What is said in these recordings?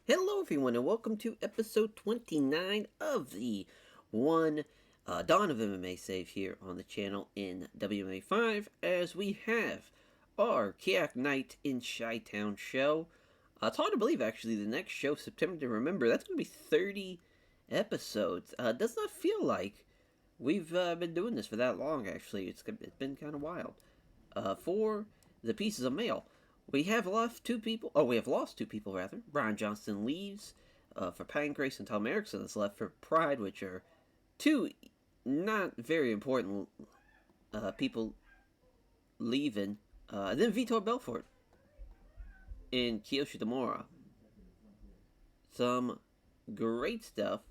Hello, everyone, and welcome to episode 29 of the one Dawn of MMA save here on the channel in WMMA 5, as we have our Kayak Night in Chi-Town show. It's hard to believe, actually, the next show, September to Remember, that's going to be 30 episodes. Does not feel like we've been doing this for that long, actually. It's been kind of wild. For the pieces of mail, we have lost two people. Oh, we have lost two people, rather. Brian Johnston leaves for Pancrase, and Tom Erickson is left for Pride, which are two not very important people leaving. And then Vitor Belfort and Kiyoshi Tamura. Some great stuff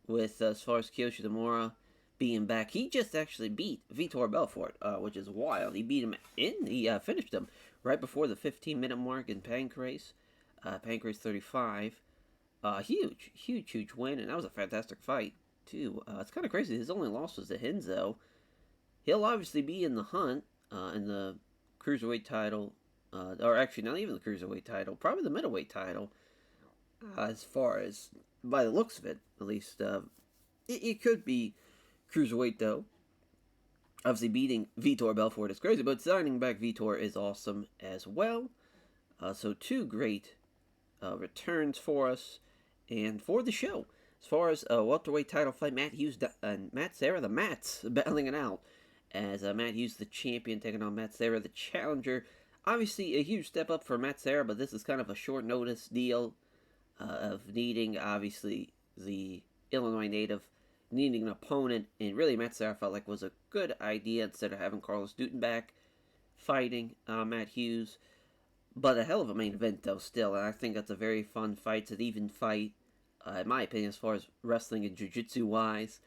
with as far as Kiyoshi Tamura being back. He just actually beat Vitor Belfort, which is wild. He beat him he finished him right before the 15-minute mark in Pancrase. Pancrase 35. Huge win, and that was a fantastic fight, too. It's kind of crazy. His only loss was to Henzo. He'll obviously be in the hunt in the Cruiserweight title, or actually not even the Cruiserweight title, probably the Middleweight title, as far as, by the looks of it, at least. It could be Cruiserweight, though. Obviously, beating Vitor Belfort is crazy, but signing back Vitor is awesome as well. So, two great returns for us and for the show. As far as welterweight title fight, Matt Hughes and Matt Serra, the Matts, battling it out. As Matt Hughes, the champion, taking on Matt Serra, the challenger. Obviously, a huge step up for Matt Serra, but this is kind of a short notice deal of needing, obviously, the Illinois native needing an opponent, and really Matt Serra felt like was a good idea instead of having Carlos Dutton back fighting Matt Hughes. But a hell of a main event, though, still, and I think that's a very fun fight. It's an even fight, in my opinion, as far as wrestling and jiu-jitsu-wise.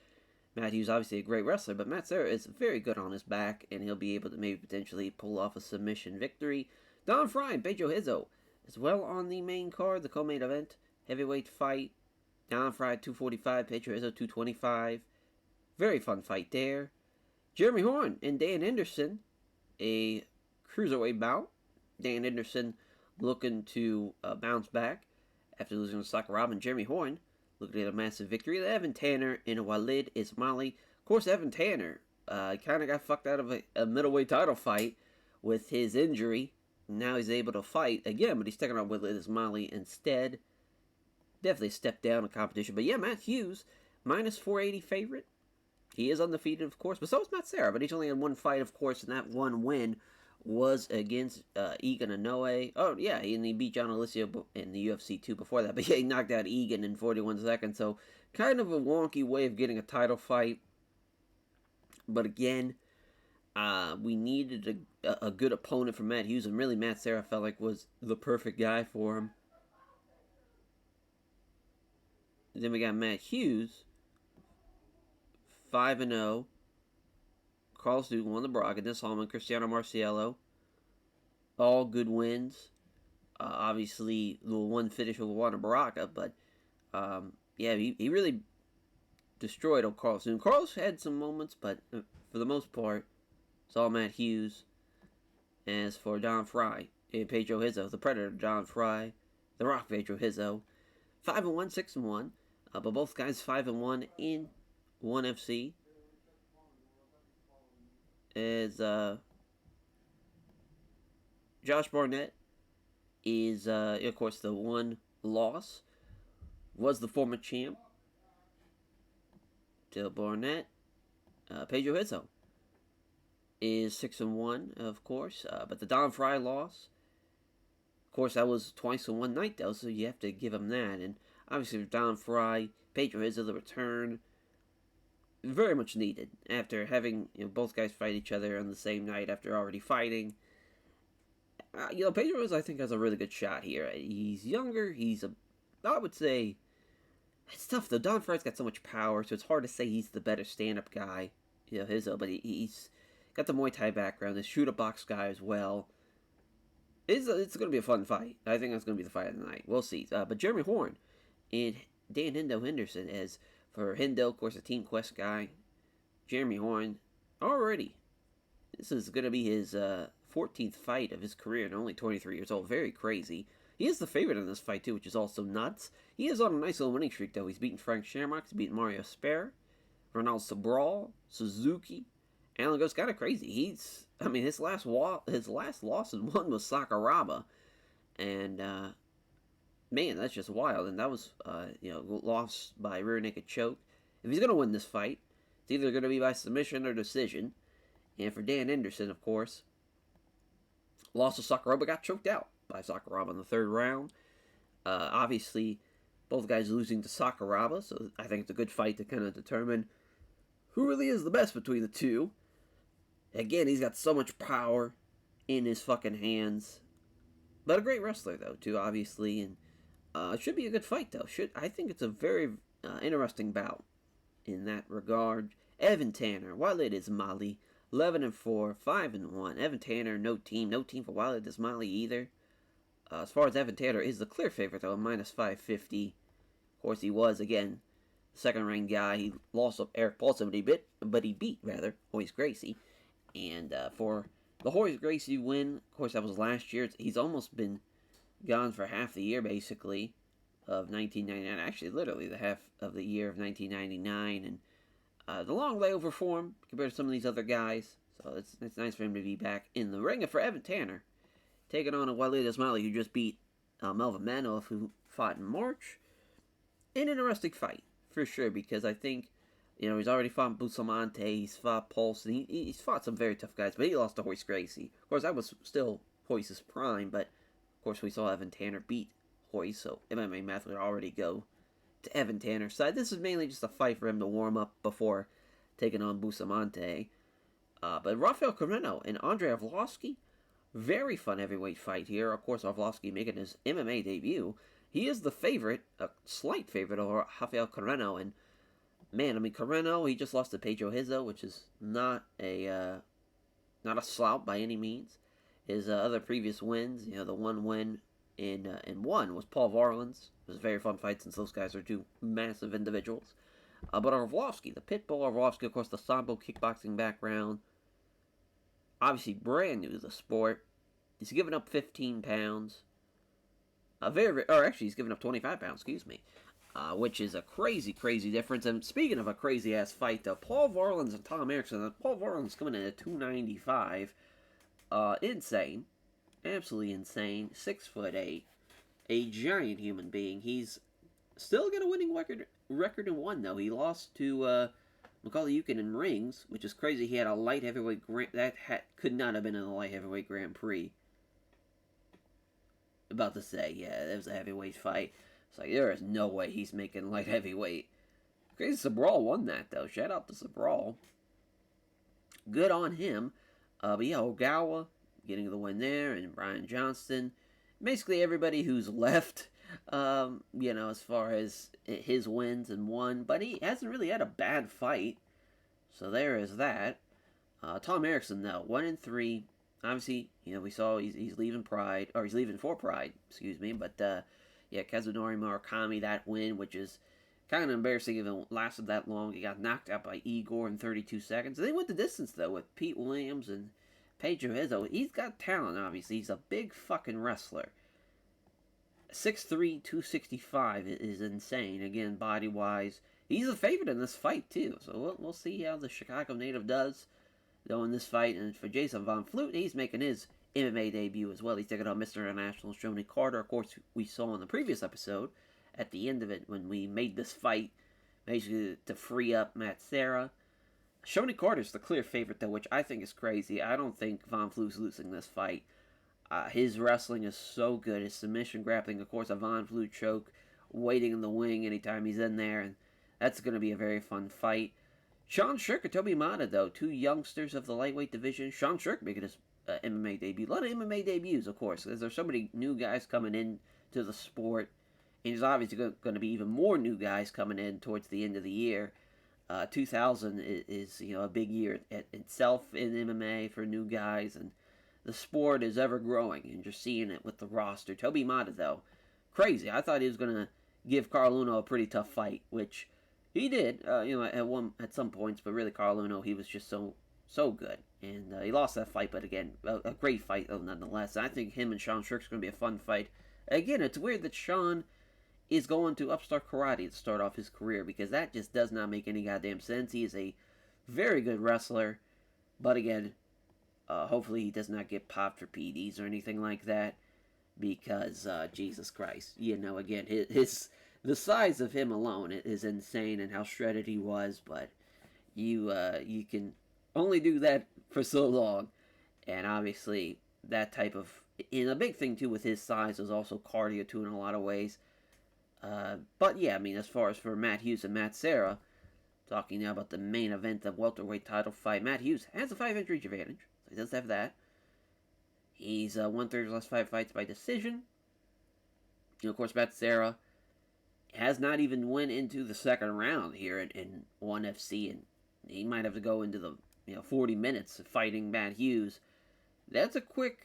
Matt Hughes, obviously a great wrestler, but Matt Serra is very good on his back, and he'll be able to maybe potentially pull off a submission victory. Don Fry and Pedro Hizzo as well on the main card, the co-main event, heavyweight fight. Don Fry 245, Pedro Hizzo 225. Very fun fight there. Jeremy Horn and Dan Henderson, a cruiserweight bout. Dan Henderson looking to bounce back after losing to Sakuraba, and Jeremy Horn looking at a massive victory. Evan Tanner and Walid Ismaili. Of course, Evan Tanner kind of got fucked out of a middleweight title fight with his injury. Now he's able to fight again, but he's taking on Walid Ismaili instead. Definitely a step down in competition. But yeah, Matt Hughes, minus 480 favorite. He is undefeated, of course, but so is Matt Serra. But he's only had one fight, of course, and that one win was against Egan Inoue. Oh, yeah, and he beat John Alicio in the UFC 2 before that. But yeah, he knocked out Egan in 41 seconds. So kind of a wonky way of getting a title fight. But again, we needed a good opponent for Matt Hughes, and really Matt Serra felt like was the perfect guy for him. Then we got Matt Hughes, 5-0. Carlos Dutton won the Brogdon, Solomon, Cristiano Marciello. All good wins. Obviously, the one finish with Juan Baraka, but yeah, he really destroyed old Carlos Dutton. Carlos had some moments, but for the most part, it's all Matt Hughes. As for Don Fry and Pedro Hizzo, the Predator Don Fry, the Rock Pedro Hizzo, 5-1, 6-1. But both guys 5-1 in 1FC. As Josh Barnett is, of course, the one loss. Was the former champ. Till Barnett. Pedro Hizzo is 6-1, of course. But the Don Fry loss, of course, that was twice in one night, though, so you have to give him that. And obviously, with Don Fry, Pedro Hizzo, the return, very much needed after having both guys fight each other on the same night after already fighting. Pedro Hizzo, I think, has a really good shot here. He's younger. I would say, it's tough though. Don Fry's got so much power, so it's hard to say he's the better stand-up guy, Hizzo, but he's got the Muay Thai background, the shoot-a-box guy as well. It's going to be a fun fight. I think that's going to be the fight of the night. We'll see. But Jeremy Horn and Dan Hendo Henderson, as for Hendo, of course, a Team Quest guy. Jeremy Horn, already. This is going to be his 14th fight of his career, and only 23 years old. Very crazy. He is the favorite in this fight, too, which is also nuts. He is on a nice little winning streak, though. He's beaten Frank Shamrock, he's beaten Mario Spare, Ronald Sobral, Suzuki. Alan goes kind of crazy. His last loss in one was Sakuraba. And, man, that's just wild. And that was, lost by rear naked choke. If he's going to win this fight, it's either going to be by submission or decision. And for Dan Anderson, of course, lost to Sakuraba, got choked out by Sakuraba in the third round. Obviously, both guys losing to Sakuraba, so I think it's a good fight to kind of determine who really is the best between the two. Again, he's got so much power in his fucking hands. But a great wrestler, though, too, obviously. And it should be a good fight, though. I think it's a very interesting bout in that regard. Evan Tanner, Waleed Ismaili, 11-4, 5-1. Evan Tanner, no team for Waleed Ismaili either. As far as Evan Tanner is the clear favorite, though, minus 550. Of course, he was, again, second-ranked guy. He lost to Eric Paulson, but he beat Royce Gracie. And for the Royce Gracie win, of course, that was last year. He's almost been gone for half the year, basically, of 1999. Actually, literally the half of the year of 1999. And the long layover for him compared to some of these other guys. So it's nice for him to be back in the ring. And for Evan Tanner, taking on a Waleed Ismaili who just beat Melvin Manoff, who fought in March. An interesting fight, for sure, because I think, he's already fought Bustamante, he's fought Paulson, he's fought some very tough guys, but he lost to Royce Gracie. Of course, that was still Royce's prime, but of course we saw Evan Tanner beat Royce, so MMA math would already go to Evan Tanner's side. This is mainly just a fight for him to warm up before taking on Bustamante. But Rafael Carreno and Andrei Arlovski, very fun heavyweight fight here. Of course, Arlovski making his MMA debut. He is the favorite, a slight favorite over Rafael Carreno, and man, Carreno, he just lost to Pedro Hizo, which is not a slouch by any means. His other previous wins, the one win in one was Paul Varlan's. It was a very fun fight since those guys are two massive individuals. But Arlovski, the Pitbull Arlovski, of course, the Sambo kickboxing background, obviously brand new to the sport. He's given up 15 pounds. He's given up 25 pounds, which is a crazy, crazy difference. And speaking of a crazy-ass fight, Paul Varlan's and Tom Erickson. Paul Varlan's coming in at 295. Insane. Absolutely insane. 6'8". A giant human being. He's still got a winning record in one, though. He lost to Macaulay Culkin in rings, which is crazy. He had a light heavyweight could not have been in the light heavyweight Grand Prix. About to say, yeah, it was a heavyweight fight. It's like, there is no way he's making light heavyweight. Crazy Sobral won that, though. Shout out to Sobral. Good on him. But yeah, Ogawa getting the win there, and Brian Johnston. Basically everybody who's left, as far as his wins and won. But he hasn't really had a bad fight. So there is that. Tom Erickson, though, 1-3. Obviously, we saw he's leaving Pride, or he's leaving for Pride, excuse me. But, Kazunori Murakami, that win, which is kind of embarrassing if it lasted that long. He got knocked out by Igor in 32 seconds. They went the distance, though, with Pete Williams and Pedro Hizo. He's got talent, obviously. He's a big fucking wrestler. 6'3", 265 is insane. Again, body-wise. He's a favorite in this fight, too. So we'll see how the Chicago native does, though, in this fight. And for Jason Von Flute, he's making his MMA debut as well. He's taking on Mr. International Shoni Carter. Of course, we saw in the previous episode, at the end of it, when we made this fight, basically to free up Matt Serra. Shoni Carter's the clear favorite, though, which I think is crazy. I don't think Von Flute's losing this fight. His wrestling is so good. His submission grappling, of course, a Von Flute choke, waiting in the wing anytime he's in there, and that's going to be a very fun fight. Sean Shirk and Toby Mata, though, two youngsters of the lightweight division. Sean Shirk making his MMA debut. A lot of MMA debuts, of course, because there's so many new guys coming in to the sport. And there's obviously going to be even more new guys coming in towards the end of the year. 2000 is a big year itself in MMA for new guys, and the sport is ever growing, and you're seeing it with the roster. Toby Mata, though, crazy. I thought he was going to give Carl Uno a pretty tough fight, which he did, at some points, but really Carl Uno, he was just so good. And he lost that fight, but again, a great fight, though, nonetheless. And I think him and Sean Shirk's going to be a fun fight. Again, it's weird that Sean is going to Upstart Karate to start off his career because that just does not make any goddamn sense. He is a very good wrestler, but again, hopefully he does not get popped for PDs or anything like that because Jesus Christ, again, the size of him alone is insane and how shredded he was, but you can only do that for so long, and obviously that type of and a big thing too with his size is also cardio too in a lot of ways. But yeah, I mean, as far as for Matt Hughes and Matt Serra, talking now about the main event, the welterweight title fight, Matt Hughes has a 5-inch reach advantage, so he does have that. He's won 3 of his last 5 fights by decision. Of course, Matt Serra has not even went into the second round here in ONE FC, and he might have to go into the 40 minutes fighting Matt Hughes. That's a quick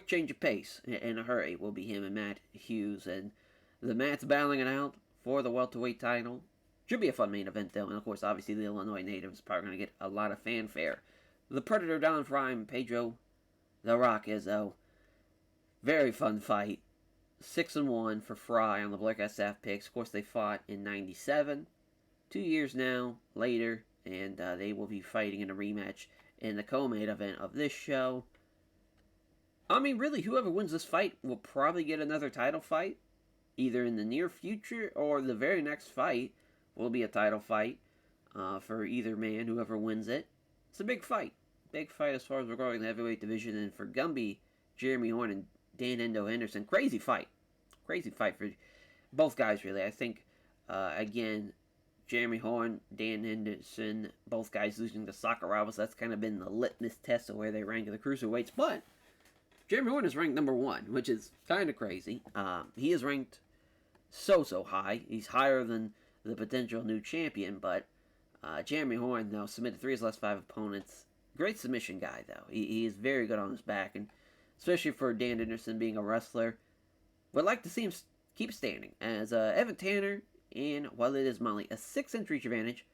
change of pace in a hurry. Will be him and Matt Hughes, and the Matt's battling it out for the welterweight title. Should be a fun main event though, and of course, obviously the Illinois native is probably going to get a lot of fanfare. The Predator Don Prime, Pedro the Rock Izzo. Very fun fight. 6-1 for Fry on the Black SF picks. Of course, they fought in '97. 2 years now later, and they will be fighting in a rematch in the co-main event of this show. I mean, really, whoever wins this fight will probably get another title fight, either in the near future or the very next fight will be a title fight for either man, whoever wins it. It's a big fight. Big fight as far as regarding the heavyweight division, and for Gumby, Jeremy Horn, and Dan Endo Henderson, crazy fight. Crazy fight for both guys, really. I think, again, Jeremy Horn, Dan Henderson, both guys losing to Sakuraba, so that's kind of been the litmus test of where they rank in the cruiserweights. But Jeremy Horn is ranked number 1, which is kind of crazy. He is ranked so high. He's higher than the potential new champion, but Jeremy Horn, though, submitted 3 of his last 5 opponents. Great submission guy, though. He is very good on his back, and especially for Dan Henderson being a wrestler, would like to see him keep standing. As Evan Tanner and Walid Ismaili, a 6-inch reach advantage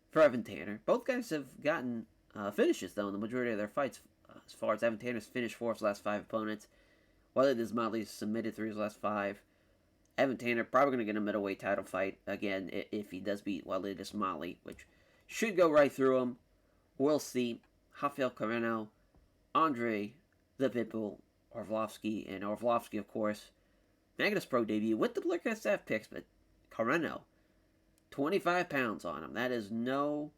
for Evan Tanner. Both guys have gotten finishes, though, in the majority of their fights. As far as Evan Tanner's finished 4 of his last 5 opponents, Walid Ismaili submitted 3 of his last 5. Evan Tanner probably going to get a middleweight title fight, again, if he does beat Walid Ismaili, which should go right through him. We'll see. Rafael Carreno, Andre the Pitbull Orlovsky, and Orlovsky, of course, Magnus Pro debut with the Blick SF picks, but Carreno, 25 pounds on him. That is no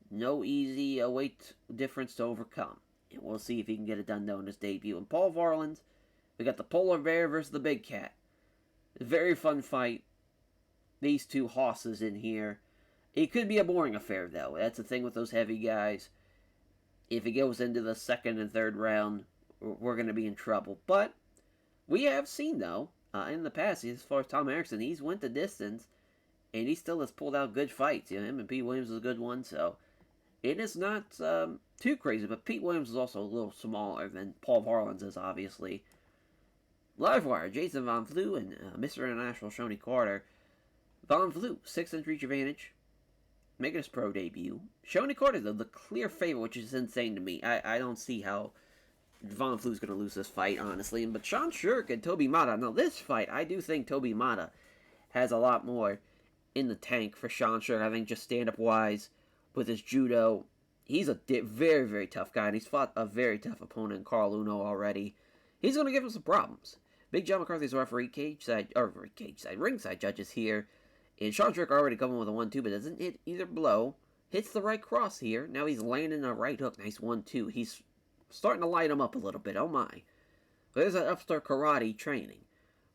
easy weight difference to overcome. And we'll see if he can get it done, though, in his debut. And Paul Varland, we got the Polar Bear versus the Big Cat. A very fun fight. These two hosses in here. It could be a boring affair, though. That's the thing with those heavy guys. If it goes into the second and third round, we're going to be in trouble. But we have seen, though, in the past, as far as Tom Erickson, he's went the distance, and he still has pulled out good fights. Him and Pete Williams is a good one, so it is not too crazy. But Pete Williams is also a little smaller than Paul Varland is, obviously. Livewire, Jason Von Flue and Mr. International Shoney Carter. Von Flue, 6-inch reach advantage. Making his pro debut. Shoney Carter, though, the clear favorite, which is insane to me. I don't see how Von Flue's going to lose this fight, honestly. But Sean Shirk and Toby Mata. Now, this fight, I do think Toby Mata has a lot more in the tank for Sean Shirk. I think just stand-up-wise with his judo. He's a very, very tough guy, and he's fought a very tough opponent, Carl Uno, already. He's going to give him some problems. Big John McCarthy's referee, ringside judges here. And Sean Strick already coming with a 1-2, but doesn't hit either blow. Hits the right cross here. Now he's landing a right hook. Nice 1-2. He's starting to light him up a little bit. Oh my. There's that upstart karate training.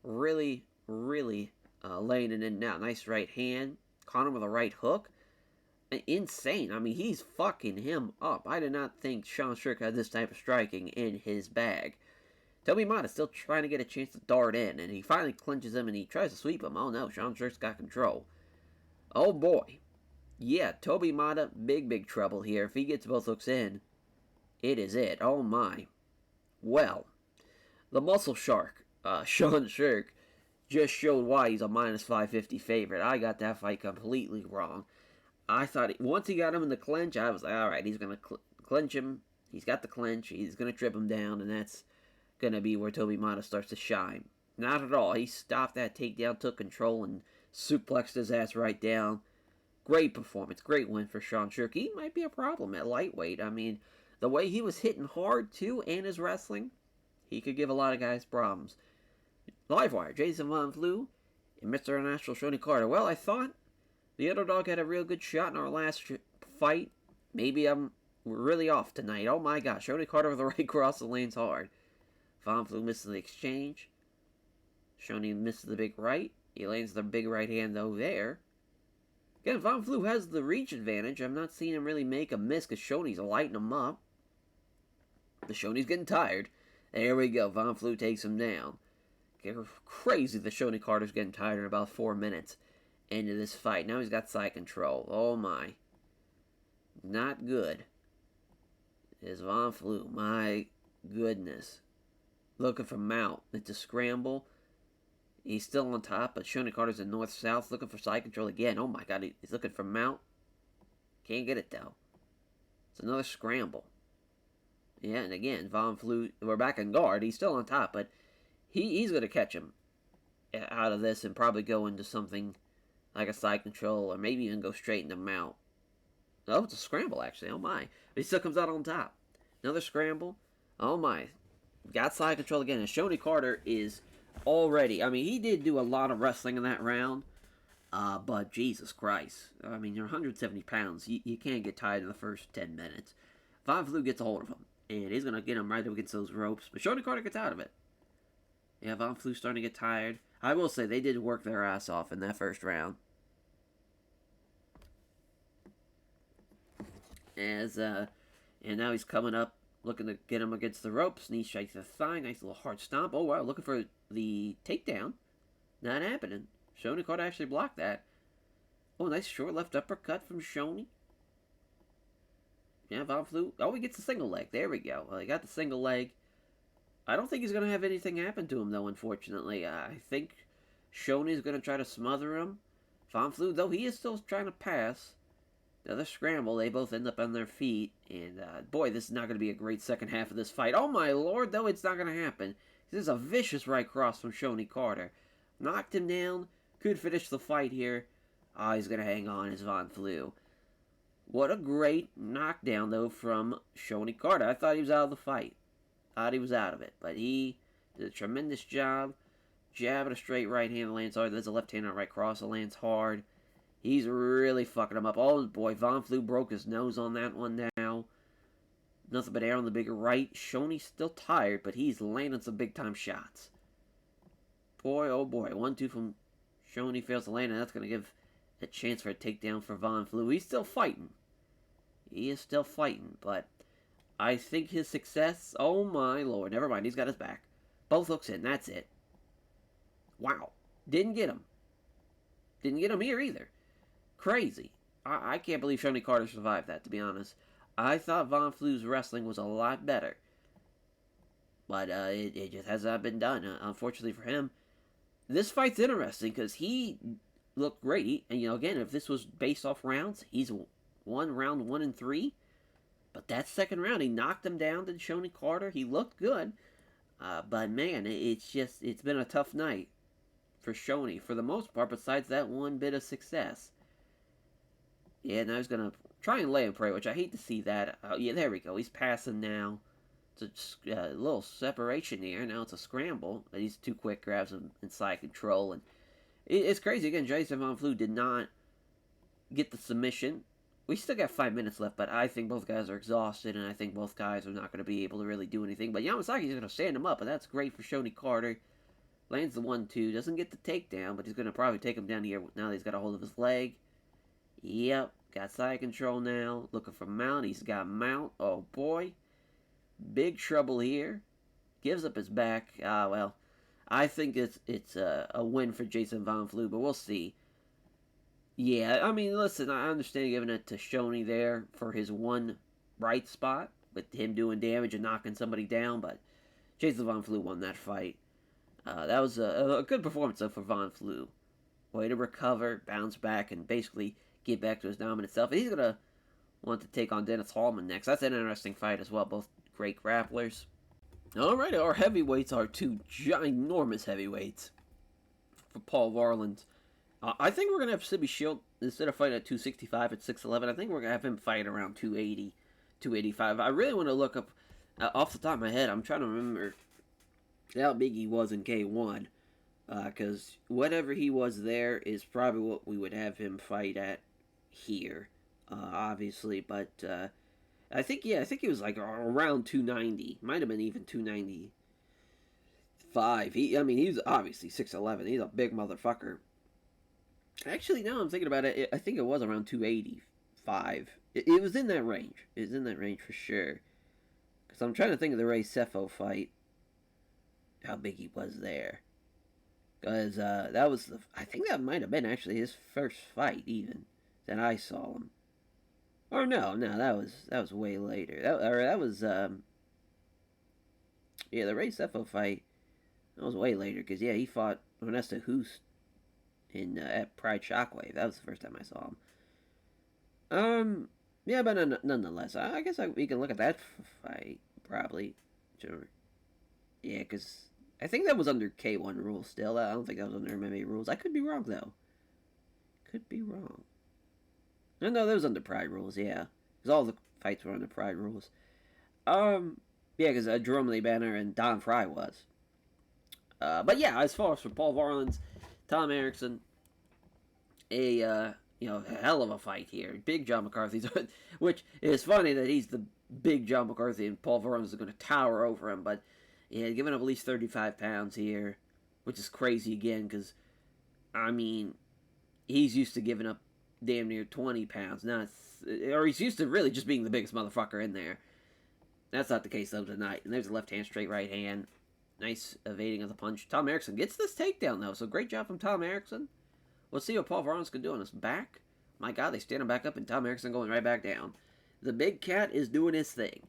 Really laying it in now. Nice right hand. Caught him with a right hook. Insane. I mean, he's fucking him up. I did not think Sean Strick had this type of striking in his bag. Toby Mata still trying to get a chance to dart in, and he finally clinches him and he tries to sweep him. Oh no, Sean Strick's got control. Oh boy. Yeah, Toby Mata, big trouble here. If he gets both hooks in, it is it. Oh my. Well, the Muscle Shark, Sean Strick, just showed why he's a minus 550 favorite. I got that fight completely wrong. I thought once he got him in the clinch, I was like, alright, he's going to clinch him. He's got the clinch. He's going to trip him down, and that's going to be where Toby Mata starts to shine. Not at all. He stopped that takedown, took control, and suplexed his ass right down. Great performance. Great win for Sean Sherk. He might be a problem at lightweight. I mean, the way he was hitting hard, too, and his wrestling, he could give a lot of guys problems. Livewire, Jason Von Flue and Mr. International Shoney Carter. Well, I thought the underdog had a real good shot in our last fight. Maybe I'm really off tonight. Oh my gosh, Shoney Carter with the right cross the lanes hard. Von Flue misses the exchange. Shoney misses the big right. He lands the big right hand though there. Again, Von Flue has the reach advantage. I'm not seeing him really make a miss because Shoney's lighting him up. The Shoney's getting tired. There we go. Von Flue takes him down. Crazy the Shoney Carter's getting tired in about 4 minutes into this fight. Now he's got side control. Oh my. Not good. Is Von Flue. My goodness. Looking for mount. It's a scramble. He's still on top, but Shoney Carter's in north-south looking for side control again. Oh my god, he's looking for mount. Can't get it though. It's another scramble. Yeah, and again, Von Flue, we're back in guard. He's still on top, but he's going to catch him out of this and probably go into something like a side control or maybe even go straight into mount. Oh, it's a scramble, actually. Oh, my. But he still comes out on top. Another scramble. Oh, my. Got side control again. And Shoney Carter is already... I mean, he did do a lot of wrestling in that round. But Jesus Christ. I mean, you're 170 pounds. You can't get tired in the first 10 minutes. Von Flue gets a hold of him. And he's going to get him right up against those ropes. But Shoney Carter gets out of it. Yeah, Von Flue's starting to get tired. I will say, they did work their ass off in that first round. And now he's coming up, looking to get him against the ropes. Knee strikes the thigh. Nice little hard stomp. Oh, wow, looking for the takedown. Not happening. Shoney Carter actually blocked that. Oh, nice short left uppercut from Shoney. Yeah, Von Flue. Oh, he gets the single leg. There we go. Well, he got the single leg. I don't think he's going to have anything happen to him, though, unfortunately. I think Shoney's going to try to smother him. Von Flue, though, he is still trying to pass. Another scramble. They both end up on their feet. And, boy, this is not going to be a great second half of this fight. Oh, my lord, though, it's not going to happen. This is a vicious right cross from Shoney Carter. Knocked him down. Could finish the fight here. He's going to hang on as Von Flue. What a great knockdown, though, from Shoney Carter. I thought he was out of the fight. Thought he was out of it. But he did a tremendous job. Jab at a straight right hand lands hard. There's a left hand on right cross that lands hard. He's really fucking him up. Oh, boy, Von Flue broke his nose on that one now. Nothing but air on the bigger right. Shoney's still tired, but he's landing some big-time shots. Boy, oh boy. 1-2 from Shoney fails to land, and that's going to give a chance for a takedown for Von Flue. He's still fighting. He is still fighting, but I think his success... Oh, my lord. Never mind. He's got his back. Both hooks in. That's it. Wow. Didn't get him. Didn't get him here either. Crazy. I can't believe Shoney Carter survived that, to be honest. I thought Von Flue's wrestling was a lot better. But it just has not been done, unfortunately for him. This fight's interesting because he looked great. And, again, if this was based off rounds, he's won round 1 and 3. But that second round, he knocked him down to Shoney Carter. He looked good. But, man, it's been a tough night for Shoney for the most part, besides that one bit of success. Yeah, now he's going to try and lay and pray, which I hate to see that. Yeah, there we go. He's passing now. It's a little separation here. Now it's a scramble. These two quick grabs him inside control. And it's crazy. Again, Jason Von Flue did not get the submission. We still got 5 minutes left, but I think both guys are exhausted, and I think both guys are not going to be able to really do anything. But Yamasaki's going to stand him up, and that's great for Shoney Carter. Lands the 1-2. Doesn't get the takedown, but he's going to probably take him down here now that he's got a hold of his leg. Yep. Got side control now. Looking for mount. He's got mount. Oh, boy. Big trouble here. Gives up his back. Well, I think it's a win for Jason Von Flue, but we'll see. Yeah, I mean, listen, I understand giving it to Shoney there for his one right spot, with him doing damage and knocking somebody down, but Jason Von Flue won that fight. That was a good performance, though, for Von Flue. Way to recover, bounce back, and basically get back to his dominant self. He's going to want to take on Dennis Hallman next. That's an interesting fight as well. Both great grapplers. All right, our heavyweights are two ginormous heavyweights for Paul Varland. I think we're gonna have Sibby Shield instead of fighting at 265 at 6'11". I think we're gonna have him fight around 280, 285. I really want to look up off the top of my head. I'm trying to remember how big he was in K1, because whatever he was there is probably what we would have him fight at here, obviously. But I think he was like around 290. Might have been even 295. He was obviously 6'11". He's a big motherfucker. Actually, now I'm thinking about it, I think it was around 285. It was in that range. It was in that range for sure. Because I'm trying to think of the Ray Cepho fight. How big he was there. Because that was I think that might have been actually his first fight even that I saw him. Or no, that was way later. That was yeah, the Ray Cepho fight. That was way later because yeah, he fought Ernesto Hoost in at Pride Shockwave. That was the first time I saw him. Yeah, but nonetheless, I guess we can look at that fight probably. Sure. Yeah, because I think that was under K1 rules still. I don't think that was under MMA rules. I could be wrong though. Could be wrong. No, that was under Pride rules. Yeah, because all the fights were under Pride rules. Yeah, because Jerome Lee Banner and Don Fry was. But yeah, as far as for Paul Varland's, Tom Erickson, a hell of a fight here. Big John McCarthy's, which is funny that he's the big John McCarthy and Paul Varland is going to tower over him. But yeah, giving up at least 35 pounds here, which is crazy again because, I mean, he's used to giving up damn near 20 pounds. Or he's used to really just being the biggest motherfucker in there. That's not the case though tonight. And there's a left hand, straight right hand. Nice evading of the punch. Tom Erickson gets this takedown though, so great job from Tom Erickson. Let's see what Paul Varland's can do on his back. My God, they stand him back up and Tom Erickson going right back down. The big cat is doing his thing.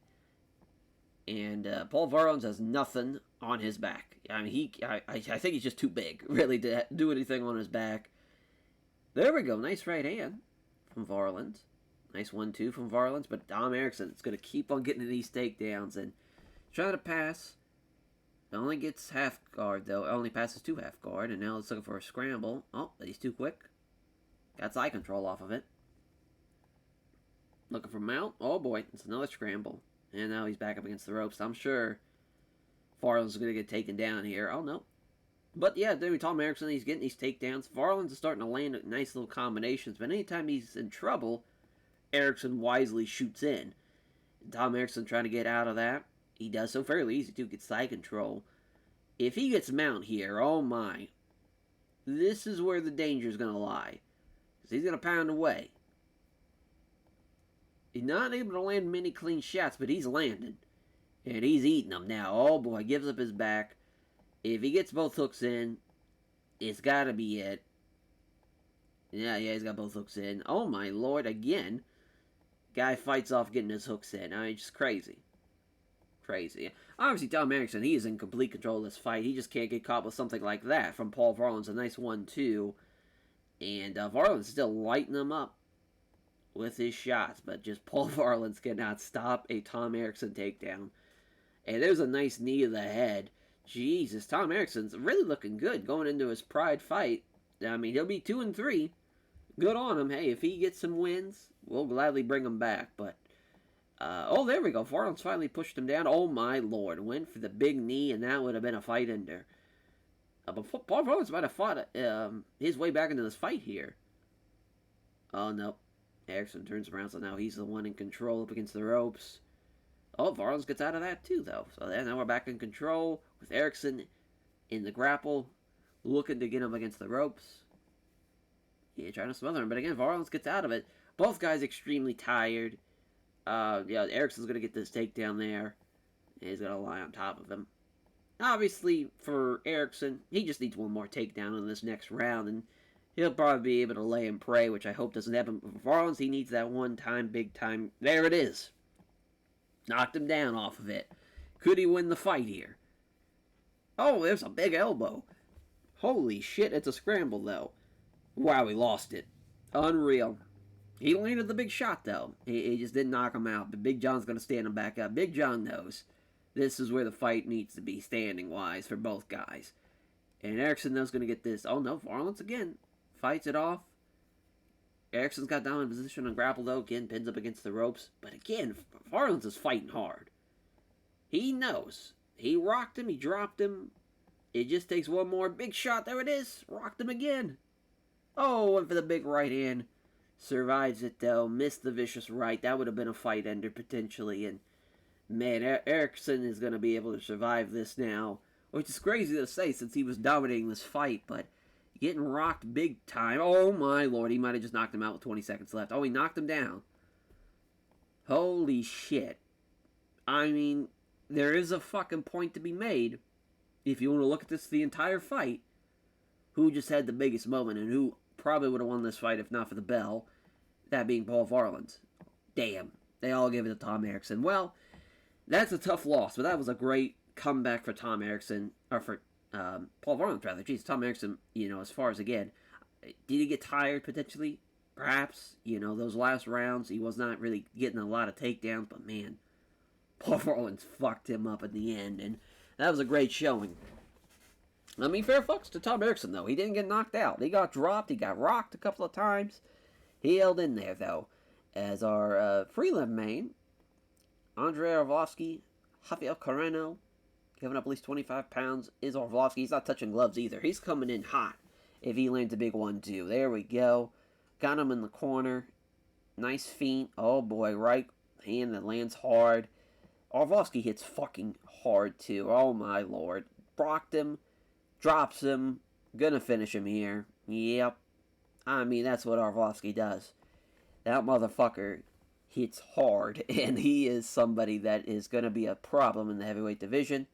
And Paul Varland has nothing on his back. I mean, I think he's just too big, really, to do anything on his back. There we go. Nice right hand from Varland. Nice 1-2 from Varland. But Tom Erickson is going to keep on getting these takedowns and trying to pass. Only gets half guard, though. Only passes to half guard. And now it's looking for a scramble. Oh, but he's too quick. Got eye control off of it. Looking for mount. Oh, boy. It's another scramble. And now he's back up against the ropes. I'm sure Varland's going to get taken down here. Oh, no. But yeah, Tom Erickson, he's getting these takedowns. Varland's starting to land nice little combinations. But anytime he's in trouble, Erickson wisely shoots in. And Tom Erickson trying to get out of that. He does so fairly easy, too. Gets side control. If he gets mount here, oh my. This is where the danger is going to lie. Because he's going to pound away. He's not able to land many clean shots, but he's landing. And he's eating them now. Oh boy, gives up his back. If he gets both hooks in, it's got to be it. Yeah, he's got both hooks in. Oh my lord, again. Guy fights off getting his hooks in. I mean, just crazy. Crazy. Obviously, Tom Erickson, he is in complete control of this fight. He just can't get caught with something like that from Paul Varland's a nice 1-2. And Varland's still lighting him up with his shots. But just Paul Varland's cannot stop a Tom Erickson takedown. And there's a nice knee to the head. Jesus, Tom Erickson's really looking good going into his Pride fight. I mean, he'll be 2-3. Good on him. Hey, if he gets some wins, we'll gladly bring him back. But, oh, there we go. Varland's finally pushed him down. Oh, my lord. Went for the big knee, and that would have been a fight ender. But Paul Varland's might have fought his way back into this fight here. Oh, no. Erickson turns around, so now he's the one in control up against the ropes. Oh, Varland's gets out of that too, though. So now we're back in control with Erickson in the grapple, looking to get him against the ropes. Yeah, trying to smother him, but again, Varland's gets out of it. Both guys extremely tired. Yeah, Erickson's going to get this takedown there. And he's going to lie on top of him. Obviously, for Erickson, he just needs one more takedown in this next round, and he'll probably be able to lay and pray, which I hope doesn't happen. But for Varland's, he needs that one time, big time. There it is. Knocked him down off of it. Could he win the fight here? Oh, there's a big elbow. Holy shit, it's a scramble, though. Wow, he lost it. Unreal. He landed the big shot, though. He just didn't knock him out, but Big John's going to stand him back up. Big John knows. This is where the fight needs to be standing-wise for both guys. And Erickson knows going to get this. Oh, no, Varlance again fights it off. Erickson's got down in position on grapple, though. Again, pins up against the ropes. But again, Varlance is fighting hard. He knows. He rocked him. He dropped him. It just takes one more big shot. There it is. Rocked him again. Oh, went for the big right hand. Survives it, though. Missed the vicious right. That would have been a fight ender, potentially. And, man, Erickson is going to be able to survive this now. Which is crazy to say since he was dominating this fight. But getting rocked big time. Oh, my Lord. He might have just knocked him out with 20 seconds left. Oh, he knocked him down. Holy shit. I mean, there is a fucking point to be made. If you want to look at this the entire fight. Who just had the biggest moment and who probably would have won this fight if not for the bell. That being Paul Varlance. Damn. They all gave it to Tom Erickson. Well, that's a tough loss. But that was a great comeback for Tom Erickson. Or for Paul Varlance, rather. Jeez, Tom Erickson, as far as, again, did he get tired potentially? Perhaps. Those last rounds, he was not really getting a lot of takedowns. But, man, Paul Varlance fucked him up at the end. And that was a great showing. I mean, fair fucks to Tom Erickson, though. He didn't get knocked out. He got dropped. He got rocked a couple of times. He held in there, though. As our prelim main, Andrei Arlovsky, Rafael Carreno, giving up at least 25 pounds, is Arlovsky. He's not touching gloves either. He's coming in hot if he lands a big 1-2. There we go. Got him in the corner. Nice feint. Oh, boy. Right hand that lands hard. Arlovsky hits fucking hard, too. Oh, my Lord. Rocked him. Drops him. Gonna finish him here. Yep. I mean, that's what Arlovsky does. That motherfucker hits hard. And he is somebody that is gonna be a problem in the heavyweight division.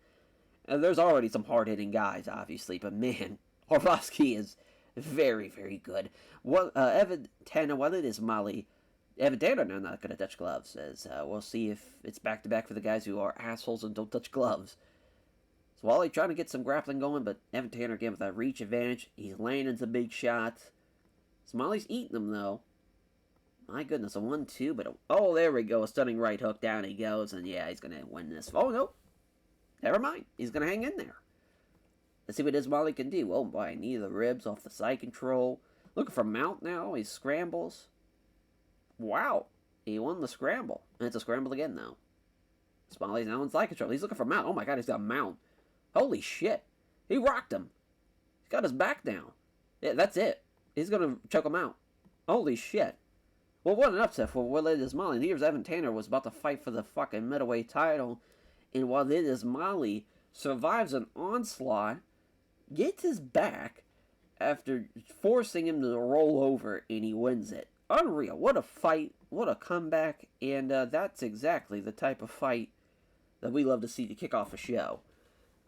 And there's already some hard-hitting guys, obviously. But, man, Arlovsky is very, very good. Well, Evan Tanner, while it is Molly, Evan Tanner now not gonna touch gloves. As we'll see if it's back-to-back for the guys who are assholes and don't touch gloves. Wally trying to get some grappling going, but Evan Tanner again with that reach advantage. He's landing some big shots. Smalley's eating them, though. My goodness, a 1-2, but oh, there we go. A stunning right hook. Down he goes, and yeah, he's going to win this. Oh, no. Never mind. He's going to hang in there. Let's see what Smalley can do. Oh, boy, knee to the ribs off the side control. Looking for mount now. He scrambles. Wow. He won the scramble. And it's a scramble again, though. Smalley's now in side control. He's looking for mount. Oh, my God, he's got mount. Holy shit. He rocked him. He's got his back down. Yeah, that's it. He's going to choke him out. Holy shit. Well, what an upset for Walid Ismaili. And here's Evan Tanner was about to fight for the fucking middleweight title. And Walid Ismaili survives an onslaught, gets his back after forcing him to roll over, and he wins it. Unreal. What a fight. What a comeback. And that's exactly the type of fight that we love to see to kick off a show.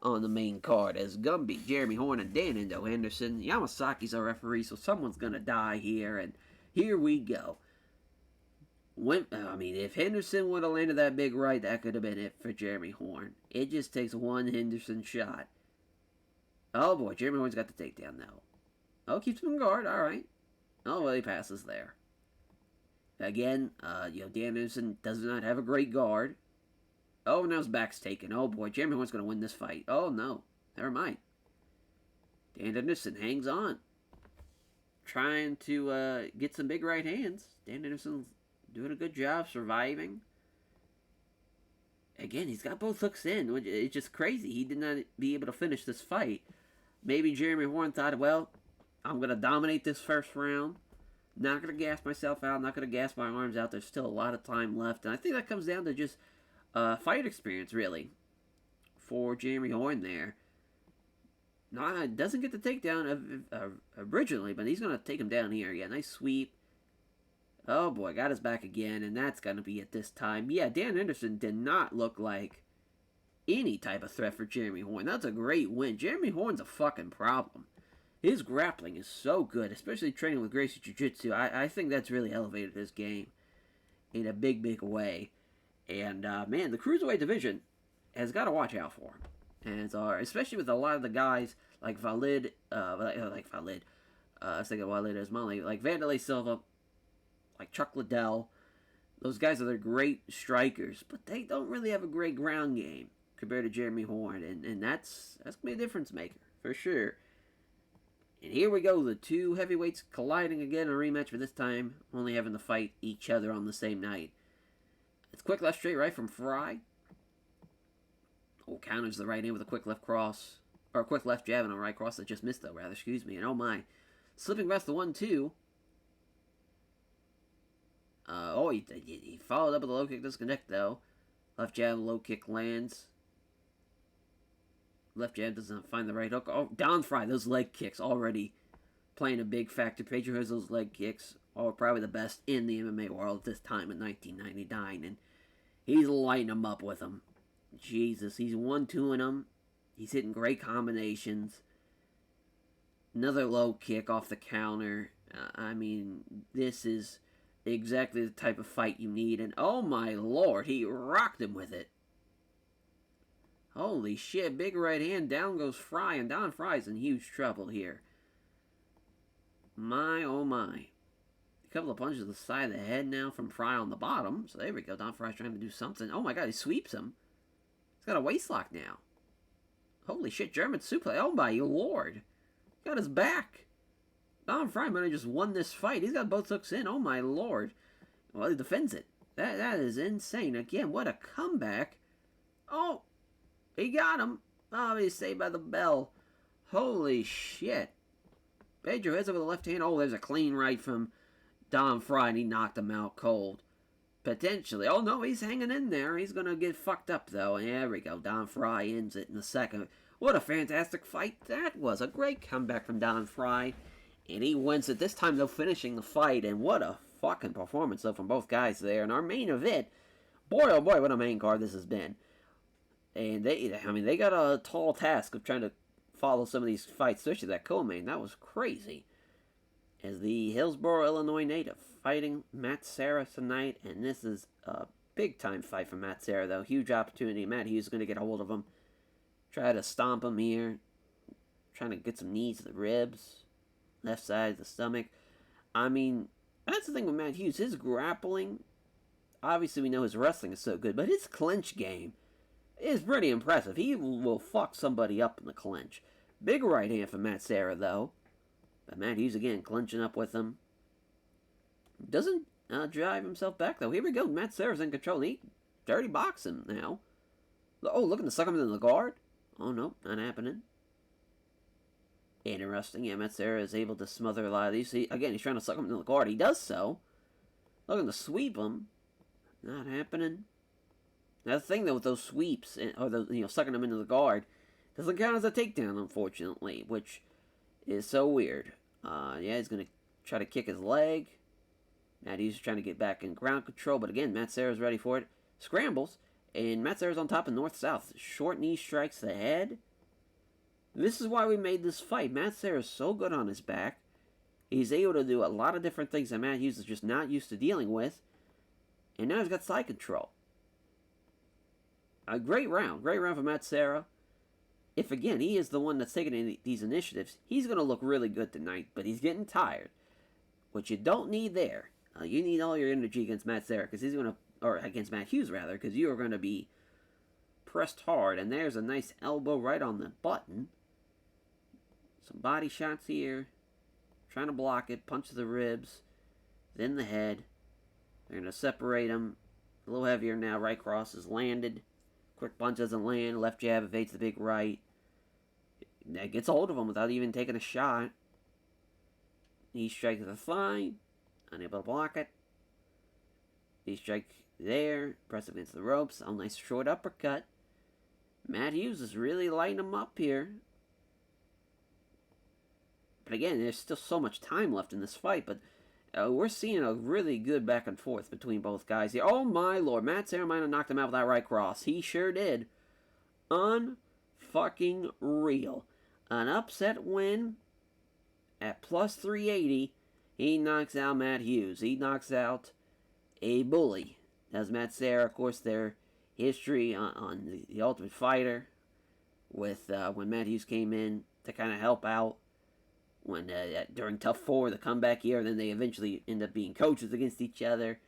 On the main card as Gumby, Jeremy Horn, and Dan Endo Henderson. Yamasaki's our referee, so someone's going to die here, and here we go. If Henderson would have landed that big right, that could have been it for Jeremy Horn. It just takes one Henderson shot. Oh boy, Jeremy Horn's got the takedown now. Oh, keeps him in guard, alright. Oh, well, he passes there. Again, Dan Henderson does not have a great guard. Oh, now his back's taken. Oh, boy. Jeremy Horn's going to win this fight. Oh, no. Never mind. Dan Henderson hangs on. Trying to get some big right hands. Dan Henderson's doing a good job surviving. Again, he's got both hooks in. It's just crazy. He did not be able to finish this fight. Maybe Jeremy Horn thought, well, I'm going to dominate this first round. Not going to gas myself out. Not going to gas my arms out. There's still a lot of time left. And I think that comes down to just fight experience, really, for Jeremy Horn there. Doesn't get the takedown originally, but he's going to take him down here. Yeah, nice sweep. Oh, boy, got his back again, and that's going to be it this time. Yeah, Dan Henderson did not look like any type of threat for Jeremy Horn. That's a great win. Jeremy Horn's a fucking problem. His grappling is so good, especially training with Gracie Jiu-Jitsu. I think that's really elevated his game in a big, big way. And, man, the Cruiserweight division has got to watch out for him. And especially with a lot of the guys like Walid, I was thinking Walid Ismaili, like Vanderlei Silva, like Chuck Liddell. Those guys are great strikers, but they don't really have a great ground game. compared to Jeremy Horn, and that's gonna be a difference maker for sure. And here we go, the two heavyweights colliding again, a rematch, but this time only having to fight each other on the same night. It's quick left straight right from Fry. Oh, counters the right hand with a quick left cross. Or a quick left jab and a right cross that just missed, though, rather, excuse me. And oh my. Slipping past the 1-2. He followed up with a low kick, doesn't connect, though. Left jab, low kick lands. Left jab doesn't find the right hook. Oh, down Fry, those leg kicks already playing a big factor. Pedro has those leg kicks are probably the best in the MMA world at this time in 1999. And he's lighting them up with them. Jesus, he's 1-2-ing them. He's hitting great combinations. Another low kick off the counter. This is exactly the type of fight you need. And oh my lord, he rocked him with it. Holy shit, big right hand, down goes Fry, and Don Fry's in huge trouble here. My, oh my. A couple of punches to the side of the head now from Fry on the bottom. So there we go, Don Fry's trying to do something. Oh my god, he sweeps him. He's got a waistlock now. Holy shit, German suplex. Oh my lord. Got his back. Don Fry might have just won this fight. He's got both hooks in. Oh my lord. Well, he defends it. That is insane. Again, what a comeback. Oh, he got him. Oh, he's saved by the bell. Holy shit. Pedro hits it with a left hand. Oh, there's a clean right from Don Fry, and he knocked him out cold. Potentially. Oh, no, he's hanging in there. He's going to get fucked up, though. And there we go. Don Fry ends it in the second. What a fantastic fight that was. A great comeback from Don Fry. And he wins it. This time, though, finishing the fight. And what a fucking performance, though, from both guys there. And our main event, boy, oh boy, what a main card this has been. And they got a tall task of trying to follow some of these fights, especially that co-main. That was crazy. As the Hillsboro, Illinois native fighting Matt Serra tonight. And this is a big-time fight for Matt Serra, though. Huge opportunity. Matt Hughes is going to get a hold of him. Try to stomp him here. Trying to get some knees to the ribs. Left side of the stomach. That's the thing with Matt Hughes. His grappling, obviously we know his wrestling is so good, but his clinch game is pretty impressive. He will fuck somebody up in the clinch. Big right hand for Matt Serra, though. But Matt Hughes, again, clinching up with him. Doesn't drive himself back, though. Here we go. Matt Serra's in control. He dirty box him now. Oh, looking to suck him in the guard. Oh, no, not happening. Interesting. Yeah, Matt Serra is able to smother a lot of these. Again, he's trying to suck him into the guard. He does so. Looking to sweep him. Not happening. Now, the thing, though, with those sweeps, or sucking them into the guard, doesn't count as a takedown, unfortunately, which is so weird. He's going to try to kick his leg. Matt Hughes is trying to get back in ground control, but again, Matt Serra's ready for it. Scrambles, and Matt Serra's on top of north-south. Short knee strikes the head. This is why we made this fight. Matt Serra's so good on his back. He's able to do a lot of different things that Matt Hughes is just not used to dealing with. And now he's got side control. A great round for Matt Serra. If, again, he is the one that's taking these initiatives, he's going to look really good tonight, but he's getting tired. Which you don't need there. You need all your energy against Matt Serra, because he's going to, or against Matt Hughes, rather, because you are going to be pressed hard. And there's a nice elbow right on the button. Some body shots here. Trying to block it. Punch to the ribs. Then the head. They're going to separate them. A little heavier now. Right cross is landed. Quick punch doesn't land. Left jab evades the big right. That gets hold of him without even taking a shot. Knee strike to the thigh. Unable to block it. Knee strike there. Press against the ropes. A nice short uppercut. Matt Hughes is really lighting him up here. But again, there's still so much time left in this fight. But we're seeing a really good back and forth between both guys here. Oh my lord. Matt Serra might have knocked him out with that right cross. He sure did. Unfucking real. An upset win at plus 380. He knocks out Matt Hughes. He knocks out a bully. That's Matt Serra. Of course, their history on the Ultimate Fighter with when Matt Hughes came in to kind of help out when during Tough 4, the comeback year, then they eventually end up being coaches against each other.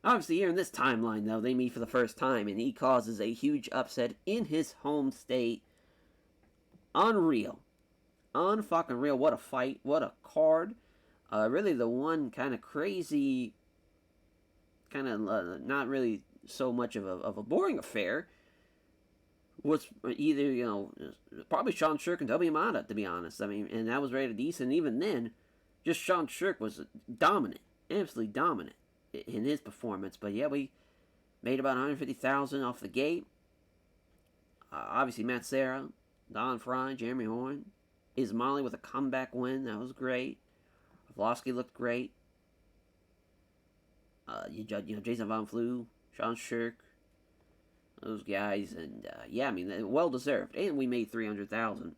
Obviously, here in this timeline, though, they meet for the first time, and he causes a huge upset in his home state. Unreal. Unfucking real. What a fight. What a card. Really, the one kind of crazy, kind of not really so much of a boring affair was either, probably Sean Shirk and WMMA, to be honest. I mean, and that was rated decent. Even then, just Sean Shirk was dominant. Absolutely dominant in his performance. But yeah, we made about 150,000 off the gate. Obviously, Matt Serra, Don Fry, Jeremy Horn, Ismaili with a comeback win. That was great. Vlosky looked great. Jason Von Flew, Sean Shirk, those guys, and yeah, I mean, well deserved. And we made 300,000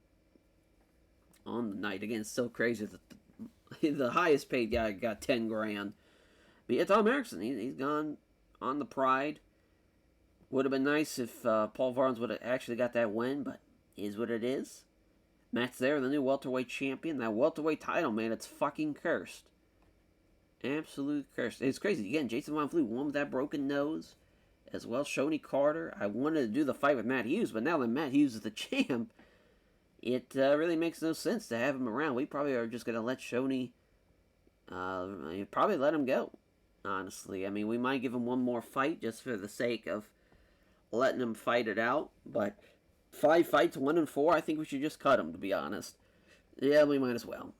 on the night. Again, it's so crazy that the highest paid guy got 10 grand. But yeah, Tom Erickson, he's gone on the Pride. Would have been nice if Paul Varnes would have actually got that win, but is what it is. Matt's there, the new welterweight champion. That welterweight title, man, it's fucking cursed. Absolute cursed. It's crazy. Again, Jason Von Flew won with that broken nose. As well, Shoney Carter. I wanted to do the fight with Matt Hughes, but now that Matt Hughes is the champ, it really makes no sense to have him around. We probably are just going to let Shoney, probably let him go, honestly. I mean, we might give him one more fight just for the sake of letting him fight it out, but 5 fights, 1-4, I think we should just cut him, to be honest. Yeah, we might as well.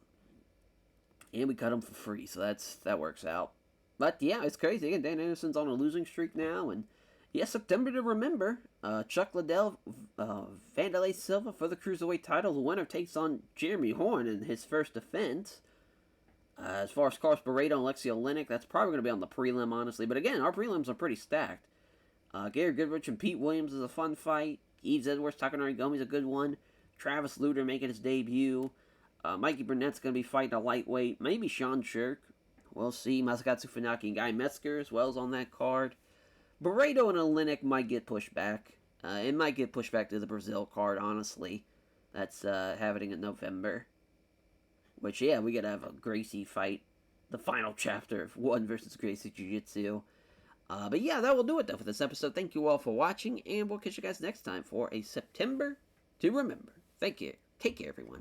And we cut him for free, so that works out. But yeah, it's crazy. Again, Dan Anderson's on a losing streak now, and yeah, September to remember. Chuck Liddell, Vanderlei Silva for the Cruiserweight title. The winner takes on Jeremy Horn in his first defense. As far as Carlos Barreto and Alexei Oleinik, that's probably going to be on the prelim, honestly. But again, our prelims are pretty stacked. Gary Goodrich and Pete Williams is a fun fight. Yves Edwards, Takanori Gomi's a good one. Travis Luter making his debut. Mikey Burnett's going to be fighting a lightweight. Maybe Sean Shirk. We'll see. Masakatsu Funaki and Guy Metzger as well as on that card. Barreto and Oleinik might get pushed back. It might get pushed back to the Brazil card, honestly. That's happening in November. Which, yeah, we got to have a Gracie fight. The final chapter of 1 versus Gracie Jiu-Jitsu. But yeah, that will do it, though, for this episode. Thank you all for watching, and we'll catch you guys next time for a September to remember. Thank you. Take care, everyone.